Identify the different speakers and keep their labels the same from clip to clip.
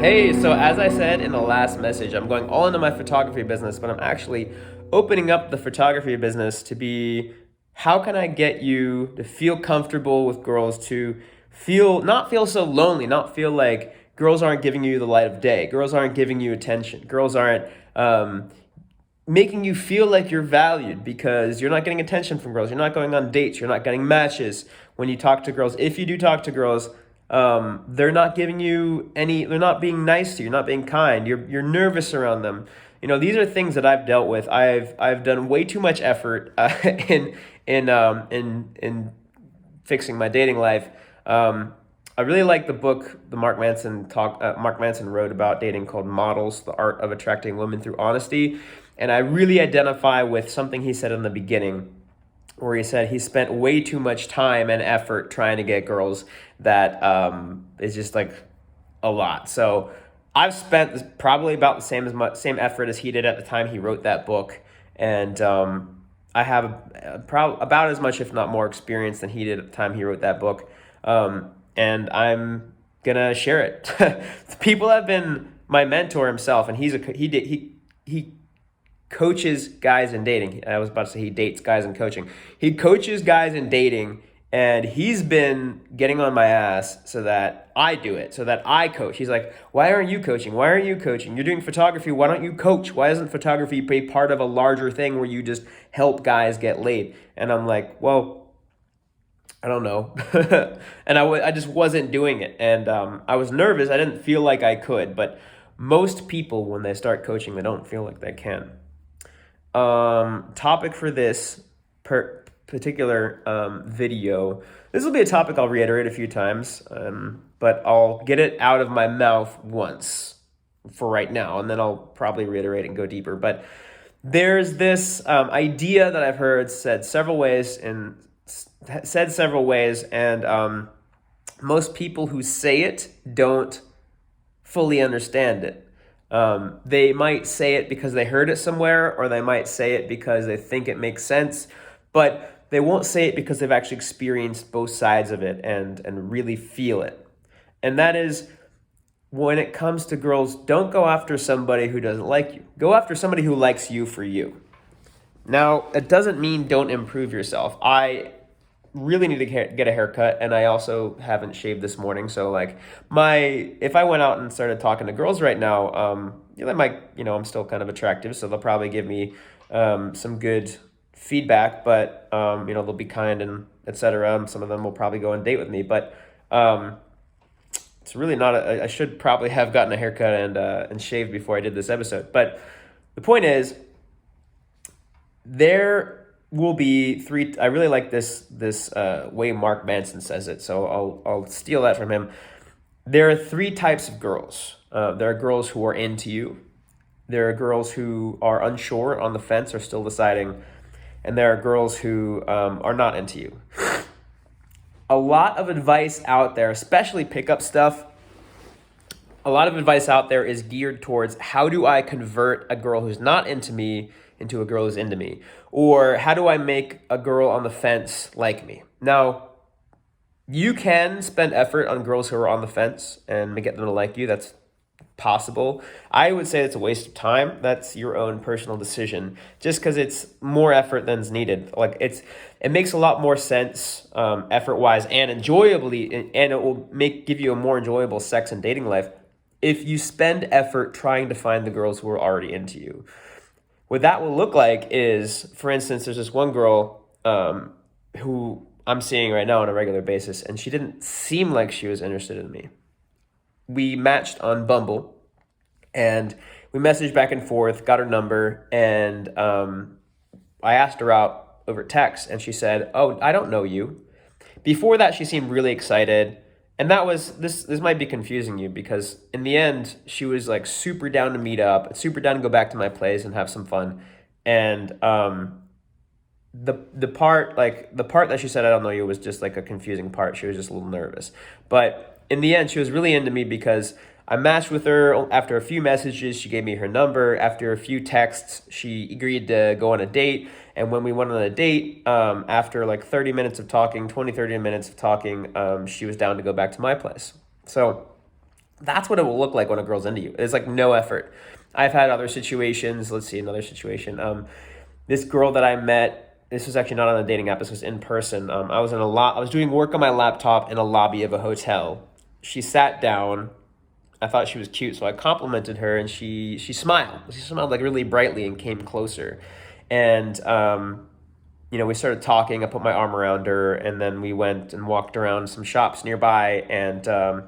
Speaker 1: Hey, so as I said in the last message, I'm going all into my photography business, but I'm actually opening up the photography business to be how can I get you to feel comfortable with girls, to not feel so lonely, not feel like girls aren't giving you the light of day, girls aren't giving you attention, girls aren't making you feel like you're valued because you're not getting attention from girls. You're not going on dates. You're not getting matches when you talk to girls. If you do talk to girls, they're not giving you any. They're not being nice to you. You're not being kind. You're nervous around them. You know, these are things that I've dealt with. I've done way too much effort in fixing my dating life. I really like the book the Mark Manson wrote about dating called Models: The Art of Attracting Women Through Honesty, and I really identify with something he said in the beginning, where he said he spent way too much time and effort trying to get girls that is just like a lot. So I've spent probably about the same effort as he did at the time he wrote that book, and I have about as much, if not more, experience than he did at the time he wrote that book. And I'm gonna share it. People have been my mentor himself, and he coaches guys in dating. I was about to say he dates guys in coaching. He coaches guys in dating, and he's been getting on my ass so that I do it, so that I coach. He's like, why aren't you coaching? Why aren't you coaching? You're doing photography. Why don't you coach? Why isn't photography a part of a larger thing where you just help guys get laid? And I'm like, well, I don't know. And I just wasn't doing it. And I was nervous. I didn't feel like I could. But most people, when they start coaching, they don't feel like they can. Topic for this particular video. This will be a topic I'll reiterate a few times, but I'll get it out of my mouth once for right now, and then I'll probably reiterate and go deeper. But there's this idea that I've heard said several ways, and most people who say it don't fully understand it. They might say it because they heard it somewhere, or they might say it because they think it makes sense, but they won't say it because they've actually experienced both sides of it and really feel it. And that is, when it comes to girls, don't go after somebody who doesn't like you. Go after somebody who likes you for you. Now, it doesn't mean don't improve yourself. I really need to get a haircut, and I also haven't shaved this morning. So like if I went out and started talking to girls right now, I'm still kind of attractive, so they'll probably give me some good feedback, but they'll be kind and etc. Some of them will probably go on a date with me, but it's really not. I should probably have gotten a haircut and shaved before I did this episode. But the point is, there will be three. I really like this way Mark Manson says it, so I'll steal that from him. There are three types of girls. There are girls who are into you. There are girls who are unsure, on the fence, or still deciding, and there are girls who are not into you. A lot of advice out there, especially pickup stuff, a lot of advice out there is geared towards how do I convert a girl who's not into me into a girl who's into me? Or how do I make a girl on the fence like me? Now, you can spend effort on girls who are on the fence and get them to like you. That's possible. I would say it's a waste of time. That's your own personal decision, just because it's more effort than is needed. Like it makes a lot more sense effort-wise and enjoyably, and it will give you a more enjoyable sex and dating life if you spend effort trying to find the girls who are already into you. What that will look like is, for instance, there's this one girl who I'm seeing right now on a regular basis, and she didn't seem like she was interested in me. We matched on Bumble, and we messaged back and forth, got her number, and I asked her out over text, and she said, "Oh, I don't know you." Before that, she seemed really excited, and that was this might be confusing you, because in the end, she was like super down to meet up, super down to go back to my place and have some fun, and the part that she said, "I don't know you," was just like a confusing part. She was just a little nervous, but in the end, she was really into me because I matched with her. After a few messages, she gave me her number. After a few texts, she agreed to go on a date. And when we went on a date, after like 30 minutes of talking, she was down to go back to my place. So That's what it will look like when a girl's into you. It's like no effort. I've had other situations. Let's see, another situation. This girl that I met, this was actually not on a dating app. This was in person. I was doing work on my laptop in a lobby of a hotel. She sat down. I thought she was cute, so I complimented her, and she smiled. She smiled like really brightly and came closer. And we started talking. I put my arm around her, and then we went and walked around some shops nearby, and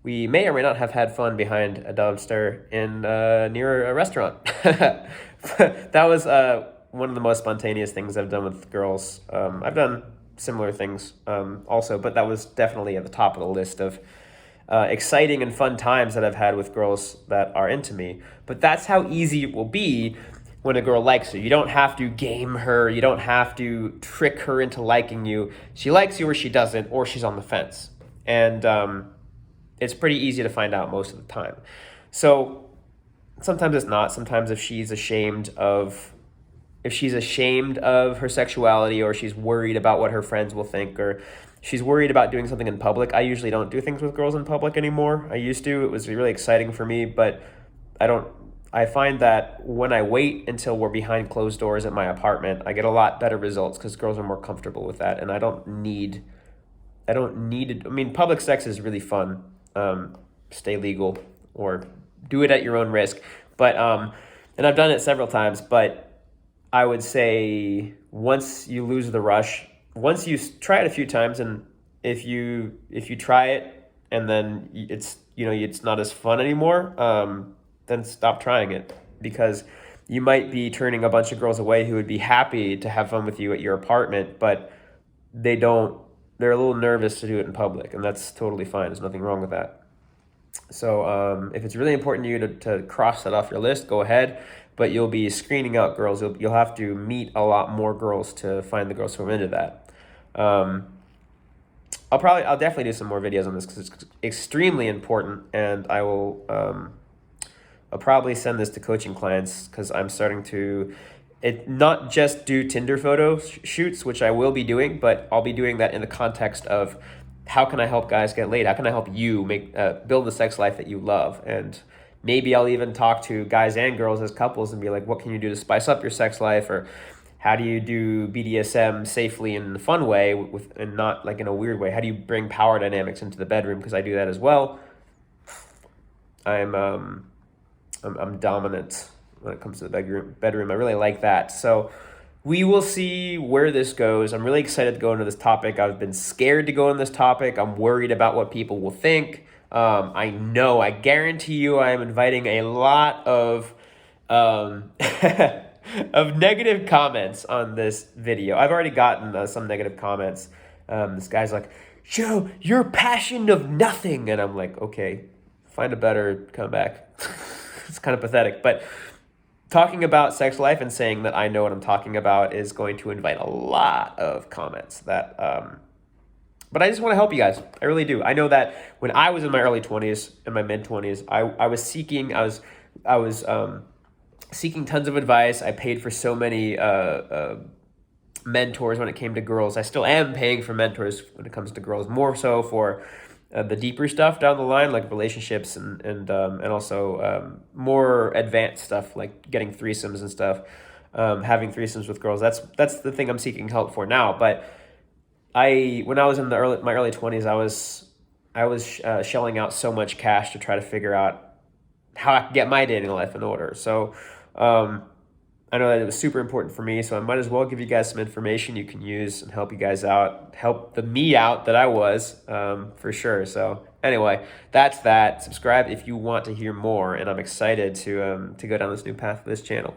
Speaker 1: we may or may not have had fun behind a dumpster in near a restaurant. That was one of the most spontaneous things I've done with girls. I've done similar things also, but that was definitely at the top of the list of exciting and fun times that I've had with girls that are into me. But that's how easy it will be when a girl likes you. You don't have to game her. You don't have to trick her into liking you. She likes you or she doesn't, or she's on the fence. And it's pretty easy to find out most of the time. So sometimes it's not. Sometimes if she's ashamed of her sexuality, or she's worried about what her friends will think, or she's worried about doing something in public. I usually don't do things with girls in public anymore. I used to. It was really exciting for me, but I find that when I wait until we're behind closed doors at my apartment, I get a lot better results because girls are more comfortable with that, and I don't need it. I mean, public sex is really fun. Stay legal or do it at your own risk. But and I've done it several times, but I would say once you lose the rush, once you try it a few times, and if you try it and then it's not as fun anymore, then stop trying it, because you might be turning a bunch of girls away who would be happy to have fun with you at your apartment, but they're a little nervous to do it in public, and that's totally fine. There's nothing wrong with that. So if it's really important to you to cross that off your list, go ahead, but you'll be screening out girls. You'll have to meet a lot more girls to find the girls who are into that. I'll definitely do some more videos on this because it's extremely important, and I'll probably send this to coaching clients because I'm starting to not just do Tinder photo shoots, which I will be doing, but I'll be doing that in the context of how can I help guys get laid? How can I help you build the sex life that you love? And maybe I'll even talk to guys and girls as couples and be like, what can you do to spice up your sex life? Or how do you do BDSM safely in a fun way and not like in a weird way? How do you bring power dynamics into the bedroom? Because I do that as well. I'm dominant when it comes to the bedroom. I really like that. So we will see where this goes. I'm really excited to go into this topic. I've been scared to go into this topic. I'm worried about what people will think. I guarantee you I am inviting a lot of of negative comments on this video. I've already gotten some negative comments. This guy's like, Joe, you're passionate of nothing. And I'm like, okay, find a better comeback. It's kind of pathetic, but talking about sex life and saying that I know what I'm talking about is going to invite a lot of comments that, but I just want to help you guys. I really do. I know that when I was in my early 20s and my mid 20s, I was seeking tons of advice. I paid for so many mentors when it came to girls. I still am paying for mentors when it comes to girls, more so for the deeper stuff down the line, like relationships and also more advanced stuff like getting threesomes and stuff, having threesomes with girls. That's the thing I'm seeking help for now. But when I was in my early 20s, I was shelling out so much cash to try to figure out how I could get my dating life in order. So I know that it was super important for me, so I might as well give you guys some information you can use and help you guys out, help me out that I was, for sure. So anyway, that's that. Subscribe if you want to hear more, and I'm excited to go down this new path for this channel.